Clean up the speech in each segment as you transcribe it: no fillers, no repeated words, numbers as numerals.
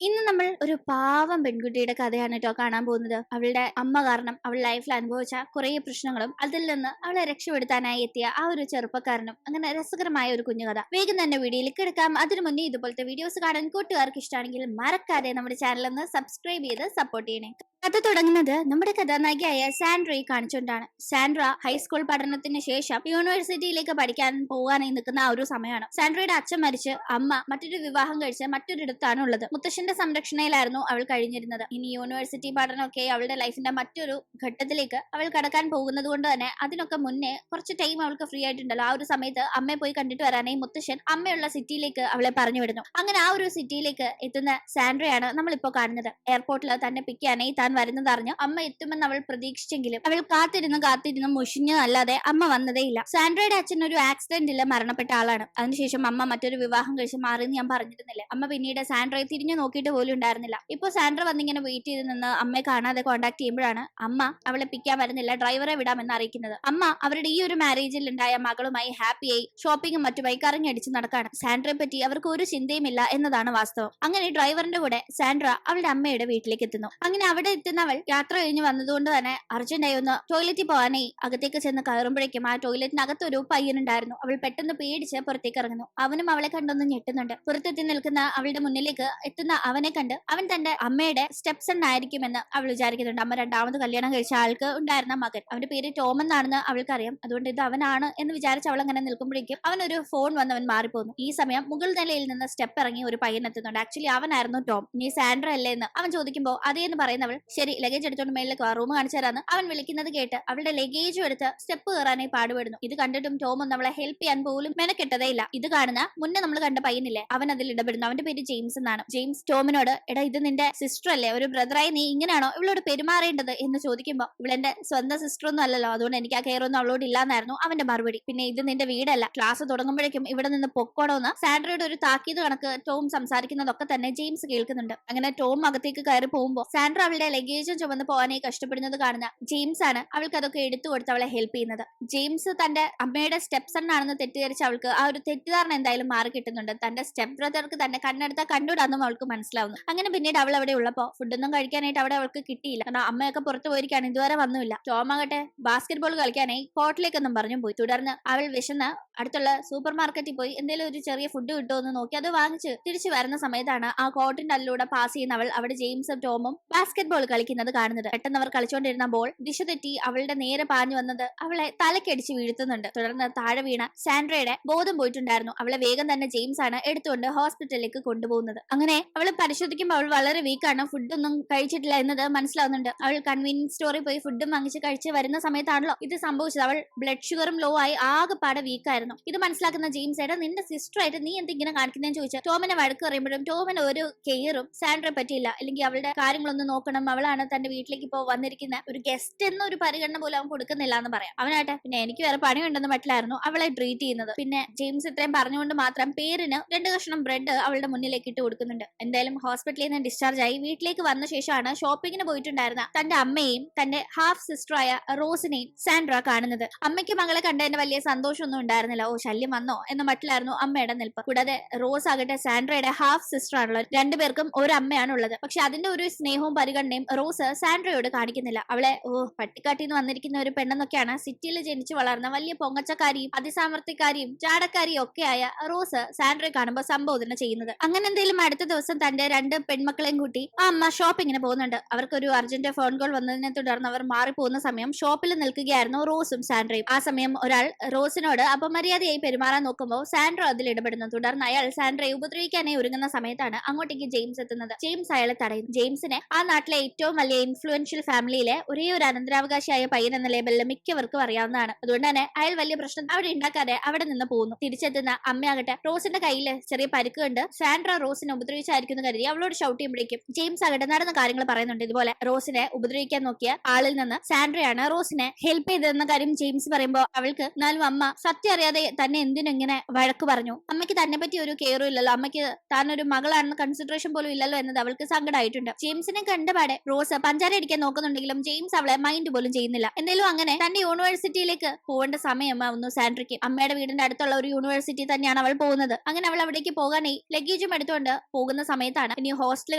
ഇന്ന് നമ്മൾ ഒരു പാവം പെൺകുട്ടിയുടെ കഥയാണ് കേട്ടോ കാണാൻ പോകുന്നത്. അവളുടെ അമ്മ കാരണം അവൾ ലൈഫിൽ അനുഭവിച്ച കുറെ പ്രശ്നങ്ങളും അതിൽ നിന്ന് അവളെ രക്ഷപ്പെടുത്താനായി എത്തിയ ആ ഒരു ചെറുപ്പക്കാരനും അങ്ങനെ രസകരമായ ഒരു കുഞ്ഞു കഥ. വേഗം തന്നെ വീഡിയോയിലേക്ക് എടുക്കാം. അതിനു മുന്നേ ഇതുപോലത്തെ വീഡിയോസ് കാണാൻ കൂട്ടുകാർക്ക് ഇഷ്ടമാണെങ്കിൽ മറക്കാതെ നമ്മുടെ ചാനൽ ഒന്ന് സബ്സ്ക്രൈബ് ചെയ്ത് സപ്പോർട്ട് ചെയ്യണേ. കഥ തുടങ്ങുന്നത് നമ്മുടെ കഥാനായികയായ സാൻഡ്രയെ കാണിച്ചുകൊണ്ടാണ്. സാൻഡ്ര ഹൈസ്കൂൾ പഠനത്തിന് ശേഷം യൂണിവേഴ്സിറ്റിയിലേക്ക് പഠിക്കാൻ പോകാനായി നിൽക്കുന്ന ആ ഒരു സമയമാണ്. സാൻഡ്രയുടെ അച്ഛൻ മരിച്ച് അമ്മ മറ്റൊരു വിവാഹം കഴിച്ച് മറ്റൊരിടത്താണ് ഉള്ളത്. മുത്തശ്ശന്റെ സംരക്ഷണയിലായിരുന്നു അവൾ കഴിഞ്ഞിരുന്നത്. ഇനി യൂണിവേഴ്സിറ്റി പഠനമൊക്കെ അവളുടെ ലൈഫിന്റെ മറ്റൊരു ഘട്ടത്തിലേക്ക് അവൾ കടക്കാൻ പോകുന്നത് കൊണ്ട് തന്നെ അതിനൊക്കെ മുന്നേ കുറച്ച് ടൈം അവൾക്ക് ഫ്രീ ആയിട്ടുണ്ടല്ലോ. ആ ഒരു സമയത്ത് അമ്മയെ പോയി കണ്ടിട്ട് വരാനായി മുത്തശ്ശൻ അമ്മയുള്ള സിറ്റിയിലേക്ക് അവളെ പറഞ്ഞു വിടുന്നു. അങ്ങനെ ആ ഒരു സിറ്റിയിലേക്ക് എത്തുന്ന സാൻഡ്രയാണ് നമ്മളിപ്പോ കാണുന്നത്. എയർപോർട്ടിൽ തന്നെ പിക്ക് ചെയ്യാനായി താൻ വരുന്നതറിഞ്ഞ് അമ്മ എത്തുമെന്ന് അവൾ പ്രതീക്ഷിച്ചെങ്കിലും അവൾ കാത്തിരുന്ന് മുഷിഞ്ഞു അല്ലാതെ അമ്മ വന്നതേയില്ല. സാൻഡ്രയുടെ അച്ഛൻ ഒരു ആക്സിഡന്റിൽ മരണപ്പെട്ട ആളാണ്. അതിനുശേഷം അമ്മ മറ്റൊരു വിവാഹം കഴിച്ച് മാറിയെന്ന് ഞാൻ പറഞ്ഞിരുന്നില്ലേ. അമ്മ പിന്നീട് സാൻഡ്രയെ തിരിഞ്ഞു നോക്കിയിട്ട് പോലും ഉണ്ടായിരുന്നില്ല. ഇപ്പൊ സാൻഡ്ര വന്നിങ്ങനെ വെയിറ്റ് ചെയ്ത് നിന്ന് അമ്മയെ കാണാതെ കോണ്ടാക്ട് ചെയ്യുമ്പോഴാണ് അമ്മ അവളെ പിക്കാൻ വരുന്നില്ല, ഡ്രൈവറെ വിടാമെന്ന് അറിയിക്കുന്നത്. അമ്മ അവരുടെ ഈ ഒരു മാരേജിൽ ഉണ്ടായ മകളുമായി ഹാപ്പിയായി ഷോപ്പിംഗും മറ്റുമായി കറങ്ങിയടിച്ച് നടക്കാണ്. സാൻഡ്രയെ പറ്റി അവർക്ക് ഒരു ചിന്തയുമില്ല എന്നതാണ് വാസ്തവം. അങ്ങനെ ഡ്രൈവറിന്റെ കൂടെ സാൻഡ്ര അവളുടെ അമ്മയുടെ വീട്ടിലേക്ക് എത്തുന്നു. അങ്ങനെ അവിടെ എത്തുന്നവൾ യാത്ര കഴിഞ്ഞ് വന്നതുകൊണ്ട് തന്നെ അർജന്റായി ഒന്ന് ടോയ്ലറ്റിൽ പോകാനായി അകത്തേക്ക് ചെന്ന് കയറുമ്പോഴേക്കും ആ ടോയ്ലറ്റിനകത്ത് ഒരു പയ്യനുണ്ടായിരുന്നു. അവൾ പെട്ടെന്ന് പേടിച്ച് പുറത്തേക്ക് ഇറങ്ങുന്നു. അവനും അവളെ കണ്ടൊന്ന് ഞെട്ടുന്നുണ്ട്. പുറത്തെത്തി നിൽക്കുന്ന അവളുടെ മുന്നിലേക്ക് എത്തുന്ന അവനെ കണ്ട് അവൻ തന്റെ അമ്മയുടെ സ്റ്റെപ്പ് സൺ ആയിരിക്കുമെന്ന് അവൾ വിചാരിക്കുന്നുണ്ട്. അമ്മ രണ്ടാമത് കല്യാണം കഴിച്ച ആൾക്ക് ഉണ്ടായിരുന്ന മകൻ. അവന്റെ പേര് ടോം എന്നാണെന്ന് അവൾക്കറിയാം. അതുകൊണ്ട് ഇത് അവനാണ് എന്ന് വിചാരിച്ച് അവൾ അങ്ങനെ നിൽക്കുമ്പോഴേക്കും അവനൊരു ഫോൺ വന്നവൻ മാറിപ്പോന്നു. ഈ സമയം മുകൾ നിലയിൽ നിന്ന് സ്റ്റെപ്പ് ഇറങ്ങി ഒരു പയ്യൻ എത്തുന്നുണ്ട്. ആക്ച്വലി അവനായിരുന്നു ടോം. നീ സാൻഡ്ര അല്ലേ എന്ന് അവൻ ചോദിക്കുമ്പോൾ അതേന്ന് പറയുന്നവൾ ശരി ലഗേജ് എടുത്തോണ്ട് മേളിലേക്ക് റൂം കാണിച്ചു തരാന്ന് അവൻ വിളിക്കുന്നത് കേട്ട് അവളുടെ ലഗേജും എടുത്ത് സ്റ്റെപ്പ് കയറാനായി പാടുപെടുന്നു. ഇത് കണ്ടിട്ടും ടോം ഒന്നും അവളെ ഹെൽപ്പ് ചെയ്യാൻ പോലും മെനക്കെട്ടതേ ഇല്ല. ഇത് കാണുന്ന മുന്നേ നമ്മൾ കണ്ട പയ്യനില്ലേ, അവൻ അതിൽ ഇടപെടുന്നു. അവന്റെ പേര് ജെയിംസ് എന്നാണ്. ജെയിംസ് ടോമിനോട് എടാ ഇത് നിന്റെ സിസ്റ്റർ അല്ലേ, ഒരു ബ്രദറായി നീ ഇങ്ങനെയാണോ ഇവളോട് പെരുമാറേണ്ടത് എന്ന് ചോദിക്കുമ്പോൾ ഇവളെന്റെ സ്വന്തം സിസ്റ്റർ ഒന്നും അല്ലല്ലോ, അതുകൊണ്ട് എനിക്ക് ആ കെയറൊന്നും അവളോട് ഇല്ലാന്നായിരുന്നു അവന്റെ മറുപടി. പിന്നെ ഇത് നിന്റെ വീടല്ല, ക്ലാസ് തുടങ്ങുമ്പോഴേക്കും ഇവിടെ നിന്ന് പൊക്കോണോന്ന് സാൻഡ്രയുടെ ഒരു താക്കീത് കണക്ക് ടോം സംസാരിക്കുന്നതൊക്കെ തന്നെ ജെയിംസ് കേൾക്കുന്നുണ്ട്. അങ്ങനെ ടോം അകത്തേക്ക് കയറി പോകുമ്പോൾ സാൻഡ്ര അവളുടെ ലഗേജും ചുമന്ന് പോകാനായി കഷ്ടപ്പെടുന്നത് കാണുന്ന ജെയിംസ് ആണ് അവൾക്ക് അതൊക്കെ എടുത്തു കൊടുത്ത് അവളെ ഹെൽപ്പ് ചെയ്യുന്നത്. ജെയിംസ് തന്റെ അമ്മയുടെ സ്റ്റെപ്പ് സൺ ആണെന്ന് തെറ്റിദ്ധരിച്ച് അവൾക്ക് ആ ഒരു തെറ്റിദ്ധാരണ എന്തായാലും മാറി കിട്ടുന്നുണ്ട്. തന്റെ സ്റ്റെപ്പ് ബ്രദർക്ക് തന്നെ കണ്ണെടുത്താൽ കണ്ടുവിടാന്നും അവൾക്ക് മനസ്സിലാവുന്നു. അങ്ങനെ പിന്നീട് അവൾ അവിടെ ഉള്ളപ്പോ ഫുഡൊന്നും കഴിക്കാനായിട്ട് അവിടെ അവൾക്ക് കിട്ടിയില്ല. കാരണം അമ്മയൊക്കെ പുറത്തു പോയിരിക്കാണ്, ഇതുവരെ വന്നില്ല. ടോം ആകട്ടെ ബാസ്കറ്റ് ബോൾ കളിക്കാനായി കോർട്ടിലേക്കൊന്നും പറഞ്ഞു പോയി. തുടർന്ന് അവൾ വിശന്ന് അടുത്തുള്ള സൂപ്പർ മാർക്കറ്റിൽ പോയി എന്തെങ്കിലും ഒരു ചെറിയ ഫുഡ് കിട്ടുമോ എന്ന് നോക്കി അത് വാങ്ങിച്ച് തിരിച്ചു വരുന്ന സമയത്താണ് ആ കോർട്ടിന്റെ അതിലൂടെ പാസ് ചെയ്യുന്നവൾ അവിടെ ജെയിംസും ടോമും ബാസ്കറ്റ് ബോൾ കളിക്കുന്നത് കാണുന്നത്. പെട്ടെന്ന് അവർ കളിച്ചുകൊണ്ടിരുന്ന ബോൾ ദിശ തെറ്റി അവളുടെ നേരെ പാഞ്ഞു വന്നത് അവളെ തലക്കടിച്ച് വീഴ്ത്തുന്നുണ്ട്. തുടർന്ന് താഴെ വീണ സാൻഡ്രയുടെ ബോധം പോയിട്ടുണ്ടായിരുന്നു. അവളെ വേഗം തന്നെ ജെയിംസ് ആണ് എടുത്തുകൊണ്ട് ഹോസ്പിറ്റലിലേക്ക് കൊണ്ടുപോകുന്നത്. അങ്ങനെ അവൾ പരിശോധിക്കുമ്പോൾ അവൾ വളരെ വീക്കാണ്, ഫുഡൊന്നും കഴിച്ചിട്ടില്ല എന്നത് മനസ്സിലാവുന്നുണ്ട്. അവൾ കൺവീനിയൻസ് സ്റ്റോറിൽ പോയി ഫുഡും വാങ്ങിച്ച് കഴിച്ച് വരുന്ന സമയത്താണല്ലോ ഇത് സംഭവിച്ചത്. അവൾ ബ്ലഡ് ഷുഗറും ലോ ആയി ആകെപ്പാടെ വീക്കായിരുന്നു. ഇത് മനസ്സിലാക്കുന്ന ജെയിംസ് ഏട്ടാ നിന്റെ സിസ്റ്റർ ആയിട്ട് നീ എന്തെങ്കിലും കാണിക്കുന്നതെന്ന് ചോദിച്ചു ടോമിനെ വഴക്ക് പറയുമ്പോഴും ടോമിന് ഒരു കെയറും സാൻഡ്രയെ പറ്റിയില്ല. അല്ലെങ്കിൽ അവളുടെ കാര്യങ്ങളൊന്നും നോക്കണം, അവളാണ് തന്റെ വീട്ടിലേക്ക് ഇപ്പോൾ വന്നിരിക്കുന്ന ഒരു ഗസ്റ്റ് എന്നൊരു പരിഗണന പോലും അവൻ കൊടുക്കുന്നില്ല എന്ന് പറയാം. അവനാട്ടെ പിന്നെ എനിക്ക് വേറെ പണിയുണ്ടെന്ന് മട്ടിലായിരുന്നു അവളെ ട്രീറ്റ് ചെയ്യുന്നത്. പിന്നെ ജെയിംസ് ഇത്രയും പറഞ്ഞുകൊണ്ട് മാത്രം പേരിന് 2 കഷ്ണം ബ്രെഡ് അവളുടെ മുന്നിലേക്ക് ഇട്ട് കൊടുക്കുന്നുണ്ട്. എന്തായാലും ഹോസ്പിറ്റലിൽ നിന്ന് ഡിസ്ചാർജ് ആയി വീട്ടിലേക്ക് വന്ന ശേഷമാണ് ഷോപ്പിങ്ങിന് പോയിട്ടുണ്ടായിരുന്ന തന്റെ അമ്മയെയും തന്റെ ഹാഫ് സിസ്റ്ററായ റോസിനെയും സാൻഡ്ര കാണുന്നത്. അമ്മയ്ക്ക് മകളെ കണ്ടതിന്റെ വലിയ സന്തോഷമൊന്നും ഉണ്ടായിരുന്നില്ല. ഓ ശല്യം വന്നോ എന്ന മട്ടിലായിരുന്നു അമ്മയുടെ നിൽപ്പ്. കൂടാതെ റോസ് ആകട്ടെ സാൻഡ്രയുടെ ഹാഫ് സിസ്റ്റർ ആണുള്ളത്. രണ്ടുപേർക്കും ഒരു അമ്മയാണുള്ളത്. പക്ഷെ അതിന്റെ ഒരു സ്നേഹവും പരിഗണനയും റോസ് സാൻഡ്രയോട് കാണിക്കുന്നില്ല. അവളെ പട്ടിക്കാട്ടിന്ന് വന്നിരിക്കുന്ന ഒരു പെണ്ണെന്നൊക്കെയാണ് സിറ്റിയിൽ ജനിച്ചു വളർന്ന വലിയ പൊങ്ങച്ചക്കാരിയും അതിസാമർത്ഥ്യക്കാരിയും ചാടക്കാരിയും ഒക്കെയായ റോസ് സാൻഡ്രയെ കാണുമ്പോൾ സംബോധന ചെയ്യുന്നത്. അങ്ങനെ എന്തെങ്കിലും അടുത്ത ദിവസം തന്റെ 2 പെൺമക്കളെയും കൂട്ടി ആ അമ്മ ഷോപ്പിങ്ങിന് പോകുന്നുണ്ട്. അവർക്കൊരു അർജന്റ് ഫോൺ കോൾ വന്നതിനെ തുടർന്ന് അവർ മാറിപ്പോകുന്ന സമയം ഷോപ്പിൽ നിൽക്കുകയായിരുന്നു റോസും സാൻഡ്രയും. ആ സമയം ഒരാൾ റോസിനോട് അപമര്യാദയായി പെരുമാറാൻ നോക്കുമ്പോൾ സാൻഡ്ര അതിൽ ഇടപെടുന്നു. തുടർന്ന് അയാൾ സാൻഡ്രയെ ഉപദ്രവിക്കാനായി ഒരുങ്ങുന്ന സമയത്താണ് അങ്ങോട്ടേക്ക് ജെയിംസ് എത്തുന്നത്. ജെയിംസ് അയാളെ തടയുന്നു. ജെയിംസിനെ ആ നാട്ടിലെ ഏറ്റവും വലിയ ഇൻഫ്ലുവൻഷ്യൽ ഫാമിലിയിലെ ഒരേ ഒരു അനന്തരാവകാശിയായ പയ്യൻ എന്ന ലേബലിൽ മിക്കവർക്കും അറിയാവുന്നതാണ്. അതുകൊണ്ട് തന്നെ അയാൾ വലിയ പ്രശ്നം അവിടെ ഉണ്ടാക്കാതെ അവിടെ നിന്ന് പോകുന്നു. തിരിച്ചെത്തുന്ന അമ്മയാകട്ടെ റോസിന്റെ കയ്യിൽ ചെറിയ പരിക്ക് കണ്ട് സാൻഡ്ര റോസിനെ ഉപദ്രവിച്ചായിരിക്കുന്നു കരുതി അവളോട് ഷൗട്ട് ചെയ്യുമ്പോഴേക്കും ജെയിംസ് ആകട്ടെ നടന്ന കാര്യങ്ങൾ പറയുന്നുണ്ട്. ഇതുപോലെ റോസിനെ ഉപദ്രവിക്കാൻ നോക്കിയ ആളിൽ നിന്ന് സാൻഡ്രയാണ് റോസിനെ ഹെൽപ്പ് ചെയ്തതെന്ന കാര്യം ജെയിംസ് പറയുമ്പോൾ അവൾക്ക് എന്നാലും അമ്മ സത്യം അറിയാതെ ചോദിക്കാതെ തന്നെ എന്തിനും ഇങ്ങനെ വഴക്ക് പറഞ്ഞു. അമ്മയ്ക്ക് തന്നെ പറ്റി ഒരു കെയറും ഇല്ലല്ലോ, അമ്മയ്ക്ക് താൻ ഒരു മകളാണെന്ന് കൺസിഡറേഷൻ പോലും ഇല്ലല്ലോ എന്നത് അവൾക്ക് സങ്കടമായിട്ടുണ്ട്. ജെയിംസിനെ കണ്ടപാടെ റോസ് പഞ്ചാര അടിക്കാൻ നോക്കുന്നുണ്ടെങ്കിലും ജെയിംസ് അവളെ മൈൻഡ് പോലും ചെയ്യുന്നില്ല. എന്തായാലും അങ്ങനെ തന്റെ യൂണിവേഴ്സിറ്റിയിലേക്ക് പോകേണ്ട സമയമാവുന്നു സാൻഡ്രയ്ക്ക്. അമ്മയുടെ വീടിന്റെ അടുത്തുള്ള ഒരു യൂണിവേഴ്സിറ്റി തന്നെയാണ് അവൾ പോകുന്നത്. അങ്ങനെ അവൾ അവിടേക്ക് പോകാനായി ലഗേജും എടുത്തുകൊണ്ട് പോകുന്ന സമയത്താണ് ഇനി ഹോസ്റ്റൽ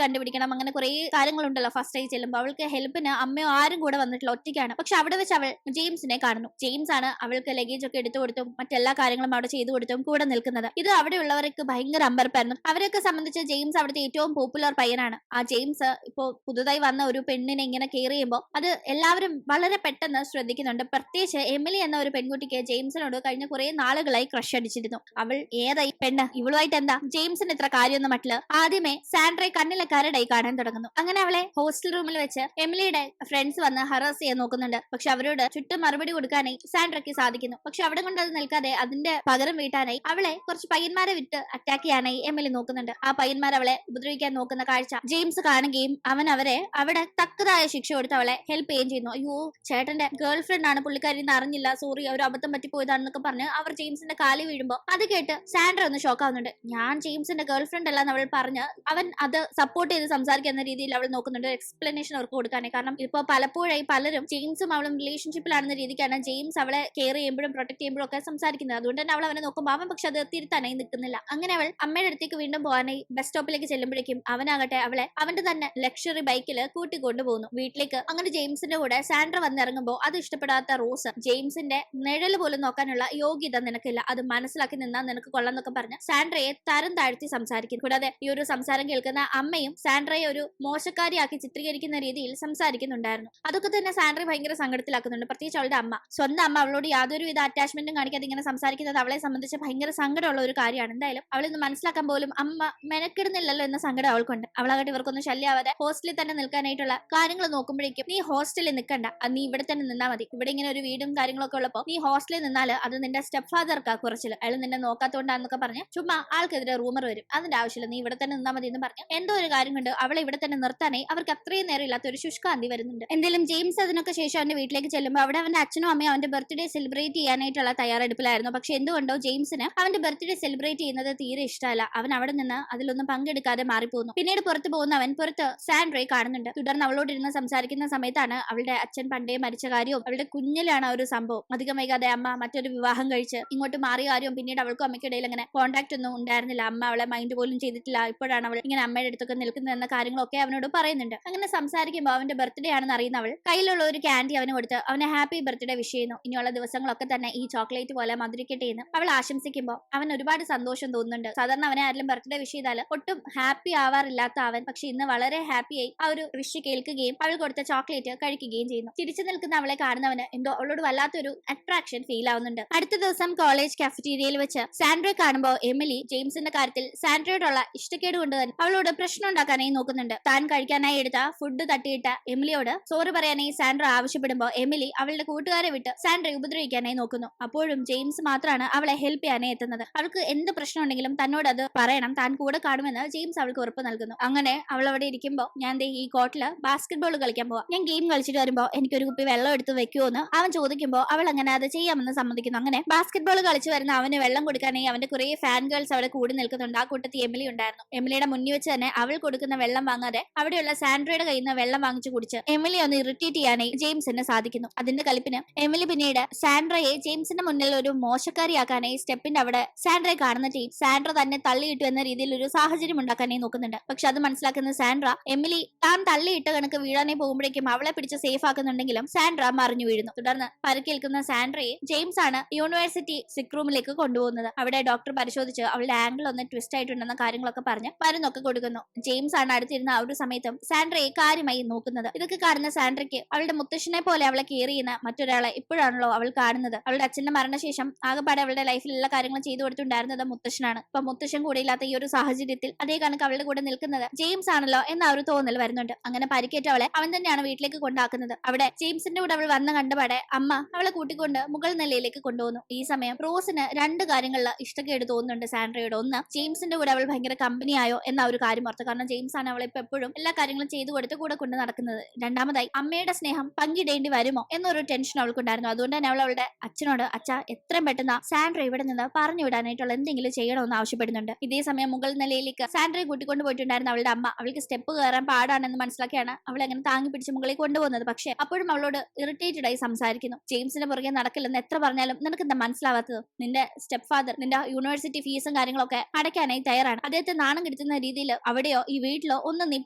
കണ്ടുപിടിക്കണം, അങ്ങനെ കുറെ കാര്യങ്ങളുണ്ടല്ലോ. ഫസ്റ്റ് ആയി ചെല്ലുമ്പോൾ അവൾക്ക് ഹെൽപ്പിന് അമ്മയോ ആരും കൂടെ വന്നിട്ടില്ല, ഒറ്റയ്ക്കാണ്. പക്ഷെ അവിടെ വെച്ച് അവൾ ജെയിംസിനെ കാണുന്നു. ജെയിംസ് ആണ് അവൾക്ക് ലഗേജ് ഒക്കെ എടുത്തു കൊടുത്തും മറ്റെല്ലാ കാര്യങ്ങളും അവിടെ ചെയ്തു കൊടുത്തും കൂടെ നിൽക്കുന്നത്. ഇത് അവിടെയുള്ളവർക്ക് ഭയങ്കര അമ്പരപ്പായിരുന്നു. അവരെയൊക്കെ സംബന്ധിച്ച് ജെയിംസ് അവിടുത്തെ ഏറ്റവും പോപ്പുലർ പയ്യനാണ്. ആ ജെയിംസ് ഇപ്പോ പുതുതായി വന്ന ഒരു പെണ്ണിനെ ഇങ്ങനെ കെയർ ചെയ്യുമ്പോൾ അത് എല്ലാവരും വളരെ പെട്ടെന്ന് ശ്രദ്ധിക്കുന്നുണ്ട്. പ്രത്യേകിച്ച് എമിലി എന്ന ഒരു പെൺകുട്ടിക്ക് ജെയിംസിനോട് കഴിഞ്ഞ കുറെ നാളുകളായി ക്രഷ് അടിച്ചിരുന്നു. അവൾ ഏതായി പെണ്ണ്, ഇവളുമായിട്ട് എന്താ ജെയിംസിന് ഇത്ര കാര്യമൊന്നും മറ്റില്ല. ആദ്യമേ സാൻഡ്രയെ കണ്ണിലെ കരടായി കാണാൻ തുടങ്ങുന്നു. അങ്ങനെ അവളെ ഹോസ്റ്റൽ റൂമിൽ വെച്ച് എമിലിയുടെ ഫ്രണ്ട്സ് വന്ന് ഹറാസ് ചെയ്യാൻ നോക്കുന്നുണ്ട്. പക്ഷെ അവരോട് ചുറ്റും മറുപടി കൊടുക്കാനായി സാൻഡ്രയ്ക്ക് സാധിക്കുന്നു. പക്ഷെ അവിടെ കൊണ്ട് അത് നിൽക്കാതെ അതിന്റെ പകരം വീട്ടാനായി അവളെ കുറച്ച് പയ്യന്മാരെ വിട്ട് അറ്റാക്ക് ചെയ്യാനായി എമിലി നോക്കുന്നുണ്ട്. ആ പയ്യന്മാർ അവളെ ഉപദ്രവിക്കാൻ നോക്കുന്ന കാഴ്ച ജെയിംസ് കാണുകയും അവൻ അവരെ അവിടെ തക്കതായ ശിക്ഷ കൊടുത്ത് അവളെ ഹെൽപ്പ് ചെയ്യുകയും ചെയ്യുന്നു. അയ്യോ ചേട്ടന്റെ ഗേൾ ഫ്രണ്ട് ആണ്, പുള്ളിക്കാരി അറിഞ്ഞില്ല, സോറി, അവർ അബദ്ധം പറ്റിപ്പോയതാണെന്നൊക്കെ പറഞ്ഞ് അവർ ജെയിംസിന്റെ കാലി വീഴുമ്പോ അത് കേട്ട് സാൻഡ്ര ഒന്ന് ഷോക്ക് ആവുന്നുണ്ട്. ഞാൻ ജെയിംസിന്റെ ഗേൾ ഫ്രണ്ട് അല്ല എന്ന് അവൾ പറഞ്ഞ് അവൻ അത് സപ്പോർട്ട് ചെയ്ത് സംസാരിക്കുന്ന രീതിയിൽ അവൾ നോക്കുന്നുണ്ട്, എക്സ്പ്ലനേഷൻ അവർക്ക് കൊടുക്കാനേ. കാരണം ഇപ്പൊ പലപ്പോഴായി പലരും ജെയിംസും അവളും റിലേഷൻഷിപ്പിലാണെന്ന രീതിക്കാണ് ജെയിംസ് അവളെ കെയർ ചെയ്യുമ്പോഴും പ്രൊട്ടക്ട് ചെയ്യുമ്പോഴും ഒക്കെ സംസാരിക്കുന്നത്. അതുകൊണ്ട് തന്നെ അവൾ അവനെ നോക്കുമ്പോൾ അവൻ പക്ഷെ അത് തിരുത്താനായി നിൽക്കുന്നില്ല. അങ്ങനെ അവൾ അമ്മയുടെ അടുത്തേക്ക് വീണ്ടും പോകാനായി ബസ് സ്റ്റോപ്പിലേക്ക് ചെല്ലുമ്പോഴേക്കും അവനാകട്ടെ അവളെ അവന്റെ തന്നെ ലക്ഷറി ബൈക്കിൽ കൂട്ടിക്കൊണ്ടുപോകുന്നു വീട്ടിലേക്ക്. അങ്ങനെ ജെയിംസിന്റെ കൂടെ സാൻഡ്ര വന്നിറങ്ങുമ്പോൾ അത് ഇഷ്ടപ്പെടാത്ത റോസ് ജെയിംസിന്റെ നിഴല് പോലും നോക്കാനുള്ള യോഗ്യത നിനക്കില്ല, അത് മനസ്സിലാക്കി നിന്നാൽ നിനക്ക് കൊള്ളാന്നൊക്കെ പറഞ്ഞ് സാൻഡ്രയെ തരം താഴ്ത്തി സംസാരിക്കും. കൂടാതെ ഈ ഒരു സംസാരം കേൾക്കുന്ന അമ്മയും സാൻഡ്രയെ ഒരു മോശക്കാരിയാക്കി ചിത്രീകരിക്കുന്ന രീതിയിൽ സംസാരിക്കുന്നുണ്ടായിരുന്നു. അതൊക്കെ തന്നെ സാൻഡ്രയെ ഭയങ്കര സങ്കടത്തിലാക്കുന്നുണ്ട്. പ്രത്യേകിച്ച് അവളുടെ അമ്മ, സ്വന്തം അമ്മ അവളോട് യാതൊരുവിധ അറ്റാച്ച്മെന്റും കാണിക്കാതെ ഇങ്ങനെ സംസാരിക്കുന്നത് അവളെ സംബന്ധിച്ച് ഭയങ്കര സങ്കടമുള്ള ഒരു കാര്യമാണ്. എന്തായാലും അവളിന്ന് മനസ്സിലാക്കാൻ പോലും അമ്മ മെനക്കിടുന്നില്ലല്ലോ എന്ന സങ്കടം അവൾക്കുണ്ട്. അവളാകട്ടെ ഇവർക്കൊന്നും ശല്യാവാതെ ഹോസ്റ്റലിൽ തന്നെ നിൽക്കാനായിട്ടുള്ള കാര്യങ്ങൾ നോക്കുമ്പോഴേക്കും നീ ഹോസ്റ്റലിൽ നിൽക്കണ്ട, നീ ഇവിടെ തന്നെ നിന്നാ മതി, ഇവിടെ ഇങ്ങനെ ഒരു വീടും കാര്യങ്ങളൊക്കെ ഉള്ളപ്പോൾ നീ ഹോസ്റ്റലിൽ നിന്നാൽ അത് നിന്റെ സ്റ്റെപ്പ് ഫാദർക്കാ കുറച്ചില്ല, അയാൾ നിന്നെ നോക്കാത്തോണ്ടാന്നൊക്കെ പറഞ്ഞ് ചുമ്മാ ആൾക്കെതിരെ റൂമർ വരും, അതിന്റെ ആവശ്യമില്ല, നീ ഇവിടെ തന്നെ നിന്നാ മതി എന്ന് പറഞ്ഞു എന്തോ ഒരു കാര്യം കൊണ്ട് അവളെ ഇവിടെ തന്നെ നിർത്താനായി അവർക്ക് അത്രയും നേരം ഇല്ലാത്ത ഒരു ശുഷ്കാന്തി വരുന്നുണ്ട്. എന്തായാലും ജെയിംസ് അതിനൊക്കെ ശേഷം അവന്റെ വീട്ടിലേക്ക് ചെല്ലുമ്പോൾ അവിടെ അവന്റെ അച്ഛനും അമ്മയും അവന്റെ ബർത്ത്ഡേ സെലിബ്രേറ്റ് ചെയ്യാനായിട്ടുള്ള തയ്യാറെടുപ്പിലായിരുന്നു. പക്ഷെ എന്തുകൊണ്ടോ ജെയിംസിന് അവന്റെ ബർത്ത്ഡേ സെലിബ്രേറ്റ് ചെയ്യുന്നത് തീരെ ഇഷ്ടമല്ല. അവൻ അവിടെ നിന്ന് അതിലൊന്നും പങ്കെടുക്കാതെ മാറിപ്പോകുന്നു. പിന്നീട് പുറത്ത് പോകുന്ന അവൻ പുറത്ത് സാൻഡ്രയെ കാണുന്നുണ്ട്. തുടർന്ന് അവളോട് ഇരുന്ന് സംസാരിക്കുന്ന സമയത്താണ് അവളുടെ അച്ഛൻ പണ്ടേ മരിച്ച കാര്യവും അവളുടെ കുഞ്ഞിലാണ് ആ ഒരു സംഭവം. അധികം വൈകാതെ അമ്മ മറ്റൊരു വിവാഹം കഴിച്ച് ഇങ്ങോട്ട് മാറിയ കാര്യവും പിന്നീട് അവൾക്കും അമ്മയ്ക്കിടയിൽ അങ്ങനെ കോൺടാക്ട് ഒന്നും ഉണ്ടായിരുന്നില്ല. അമ്മ അവളെ മൈൻഡ് പോലും ചെയ്തിട്ടില്ല. ഇപ്പോഴാണ് അവൾ ഇങ്ങനെ അമ്മയുടെ അടുത്തൊക്കെ നിൽക്കുന്നതെന്ന കാര്യങ്ങളൊക്കെ അവനോട് പറയുന്നുണ്ട്. അങ്ങനെ സംസാരിക്കുമ്പോൾ അവന്റെ ബർത്ത്ഡേ ആണെന്ന് അറിയുന്ന അവൾ കയ്യിലുള്ള ഒരു ക്യാൻഡി അവന് കൊടുത്ത് അവനെ ഹാപ്പി ബർത്ത്ഡേ വിഷ് ചെയ്യുന്നു. ഇനിയുള്ള ദിവസങ്ങളൊക്കെ തന്നെ ഈ ചോക്ലേറ്റ് പോലെ മധുരിക്കട്ടെ എന്ന് അവൾ ആശംസിക്കുമ്പോൾ അവൻ ഒരുപാട് സന്തോഷം തോന്നുന്നുണ്ട്. സാധാരണ അവനെ ആരെങ്കിലും ബർത്ത്ഡേ വിഷ് ചെയ്താൽ ഒട്ടും ഹാപ്പി ആവാറില്ലാത്ത അവൻ പക്ഷെ ഇന്ന് വളരെ ഹാപ്പിയായി ആ ഒരു വിഷ് കേൾക്കുകയും അവൾ കൊടുത്ത ചോക്ലേറ്റ് കഴിക്കുകയും ചെയ്യുന്നു. ചിരിച്ചു നിൽക്കുന്ന അവളെ കാണുന്നവന് എന്തോ അവളോട് വല്ലാത്തൊരു അട്രാക്ഷൻ ഫീൽ ആവുന്നുണ്ട്. അടുത്ത ദിവസം കോളേജ് കാഫറ്റീരിയയിൽ വെച്ച് സാൻഡ്രയെ കാണുമ്പോൾ എമിലി ജെയിംസിന്റെ കാര്യത്തിൽ സാൻഡ്രയോടുള്ള ഇഷ്ടക്കേട് കൊണ്ട് തന്നെ അവളോട് പ്രശ്നം ഉണ്ടാക്കാനായി നോക്കുന്നുണ്ട്. താൻ കഴിക്കാനായി എടുത്ത ഫുഡ് തട്ടിയിട്ട എമിലിയോട് സോറി പറയാനായി സാൻഡ്ര ആവശ്യപ്പെടുമ്പോൾ എമിലി അവളുടെ കൂട്ടുകാരെ വിട്ട് സാൻഡ്രയെ ഉപദ്രവിക്കാനായി നോക്കുന്നു. അപ്പോഴും ജെയിംസ് മാത്രമാണ് അവളെ ഹെൽപ്പ് ചെയ്യാനായി എത്തുന്നത്. അവൾക്ക് എന്ത് പ്രശ്നം ഉണ്ടെങ്കിലും തന്നോട് അത് പറയണം, താൻ കൂടെ കാണുമെന്ന് ജെയിംസ് അവൾക്ക് ഉറപ്പ് നൽകുന്നു. അങ്ങനെ അവൾ അവിടെ ഇരിക്കുമ്പോൾ ഞാൻ ഈ കോർട്ടില് ബാസ്കറ്റ് ബോൾ കളിക്കാൻ പോവാം, ഞാൻ ഗെയിം കളിച്ചിട്ട് വരുമ്പോൾ എനിക്കൊരു കുപ്പി വെള്ളം എടുത്ത് വെക്കുമോ എന്ന് അവൻ ചോദിക്കുമ്പോൾ അവൾ അങ്ങനെ അത് ചെയ്യാമെന്ന് സമ്മതിക്കുന്നു. അങ്ങനെ ബാസ്കറ്റ് ബോൾ കളിച്ചു വരുന്ന അവന് വെള്ളം കൊടുക്കാനായി അവന്റെ കുറെ ഫാൻ ഗേൾസ് അവിടെ കൂടി നിൽക്കുന്നുണ്ട്. ആ കൂട്ടത്തിൽ എമിലി ഉണ്ടായിരുന്നു. എമിലിയുടെ മുന്നിൽ വെച്ച് തന്നെ അവൾ കൊടുക്കുന്ന വെള്ളം വാങ്ങാതെ അവിടെയുള്ള സാൻഡ്രയുടെ കയ്യിൽ നിന്ന് വെള്ളം വാങ്ങിച്ചു കുടിച്ച് എമിലി ഒന്ന് ഇറിറ്റേറ്റ് ചെയ്യാനായി ജെയിംസിന് സാധിക്കുന്നു. അതിന്റെ കലിപ്പിന് എമിലി പിന്നീട് സാൻഡ്രയെ ജെയിംസിന്റെ മുന്നിൽ ഒരു മോശക്കാരിയാക്കാനായി സ്റ്റെപ്പിന്റെ അവിടെ സാൻഡ്രയെ കാണുന്ന ടീം സാൻഡ്ര തന്നെ തള്ളിയിട്ടു എന്ന രീതിയിൽ ഒരു സാഹചര്യം ഉണ്ടാക്കാനായി നോക്കുന്നുണ്ട്. പക്ഷെ അത് മനസ്സിലാക്കുന്ന സാൻഡ്ര എമിലി താൻ തള്ളിയിട്ട കണക്ക് വീഴാനായി പോകുമ്പോഴേക്കും അവളെ പിടിച്ച് സേഫ് ആക്കുന്നുണ്ടെങ്കിലും സാൻഡ്ര മറിഞ്ഞു വീഴുന്നു. തുടർന്ന് പരിക്കേൽക്കുന്ന സാൻഡ്രയെ ജെയിംസ് ആണ് യൂണിവേഴ്സിറ്റി സിക്ക് റൂമിലേക്ക് കൊണ്ടുപോകുന്നത്. അവിടെ ഡോക്ടർ പരിശോധിച്ച് അവളുടെ ആംഗിൾ ഒന്ന് ട്വിസ്റ്റ് ആയിട്ടുണ്ടെന്ന കാര്യങ്ങളൊക്കെ പറഞ്ഞ് മരുന്നൊക്കെ കൊടുക്കുന്നു. ജെയിംസ് ആണ് അടുത്തിരുന്ന ആ ഒരു സമയത്തും സാൻഡ്രയെ കാര്യമായി നോക്കുന്നത്. ഇതൊക്കെ കാണുന്ന സാൻഡ്രയ്ക്ക് അവളുടെ മുത്തശ്ശനെ പോലെ അവളെ കെയർ ചെയ്യുന്ന മറ്റൊരാളെ ഇപ്പോഴാണല്ലോ അവൾ കാണുന്നത്. അവളുടെ അച്ഛന്റെ മരണശേഷം ആകെപ്പാടെ അവളുടെ ലൈഫിൽ എല്ലാ കാര്യങ്ങളും ചെയ്തു കൊടുത്തിട്ടുണ്ടായിരുന്നത് മുത്തശ്ശനാണ്. ഇപ്പൊ മുത്തശ്ശൻ കൂടെ ഇല്ലാത്ത ഈ ഒരു സാഹചര്യത്തിൽ അതേ കണക്ക് അവളുടെ കൂടെ നിൽക്കുന്നത് ജെയിംസ് ആണല്ലോ എന്ന ഒരു തോന്നൽ വരുന്നുണ്ട്. അങ്ങനെ പരിക്കേറ്റ അവളെ അവൻ തന്നെയാണ് വീട്ടിലേക്ക് കൊണ്ടാക്കുന്നത്. അവിടെ ജെയിംസിന്റെ കൂടെ അവൾ വന്ന കണ്ടപാടെ അമ്മ അവളെ കൂട്ടിക്കൊണ്ട് മുകൾ നിലയിലേക്ക് കൊണ്ടുപോകുന്നു. ഈ സമയം റോസിന് രണ്ട് കാര്യങ്ങളിൽ ഇഷ്ടക്കേട് തോന്നുന്നുണ്ട് സാൻഡ്രയോട്. ഒന്ന്, ജെയിംസിന്റെ കൂടെ അവൾ ഭയങ്കര കമ്പനിയായോ എന്ന ഒരു കാര്യം ഓർത്ത്. കാരണം ജെയിംസ് ആണ് അവളെ ഇപ്പൊ എപ്പോഴും എല്ലാ കാര്യങ്ങളും ചെയ്തു കൊടുത്ത് കൂടെ കൊണ്ട് നടക്കുന്നത്. രണ്ടാമതായി അമ്മയുടെ സ്നേഹം പങ്കിടേണ്ടി വരുമോ എന്നൊരു ടെൻഷൻ അവൾക്കുണ്ടായിരുന്നു. അതുകൊണ്ട് തന്നെ അവൾ അവളുടെ അച്ഛനോട് അച്ഛ എത്ര എത്രയും പെട്ടെന്ന് സാൻഡ്ര ഇവിടെ നിന്ന് പറഞ്ഞു വിടാനായിട്ടുള്ള എന്തെങ്കിലും ചെയ്യണമെന്ന് ആവശ്യപ്പെടുന്നുണ്ട്. ഇതേ സമയം മുകൾ നിലയിലേക്ക് സാൻഡ്രയെ കൂട്ടിക്കൊണ്ട് പോയിട്ടുണ്ടായിരുന്ന അവളുടെ അമ്മ അവൾക്ക് സ്റ്റെപ്പ് കയറാൻ പാടാണെന്ന് മനസ്സിലാക്കിയാണ് അവളെ അങ്ങനെ താങ്ങി പിടിച്ച് മുകളിൽ കൊണ്ടുപോകുന്നത്. പക്ഷെ അപ്പോഴും അവളോട് ഇറിറ്റേറ്റഡ് ആയി സംസാരിക്കുന്നു. ജെയിംസിന്റെ പുറകെ നടക്കില്ലെന്ന് എത്ര പറഞ്ഞാലും നിനക്ക് എന്താ മനസ്സിലാവാത്തത്? നിന്റെ സ്റ്റെപ്പ് ഫാദർ നിന്റെ യൂണിവേഴ്സിറ്റി ഫീസും കാര്യങ്ങളൊക്കെ അടയ്ക്കാനായി തയ്യാറാണ്. അദ്ദേഹത്തെ നാണം കെടുത്തുന്ന രീതിയിൽ അവിടെയോ ഈ വീട്ടിലോ ഒന്നും നീ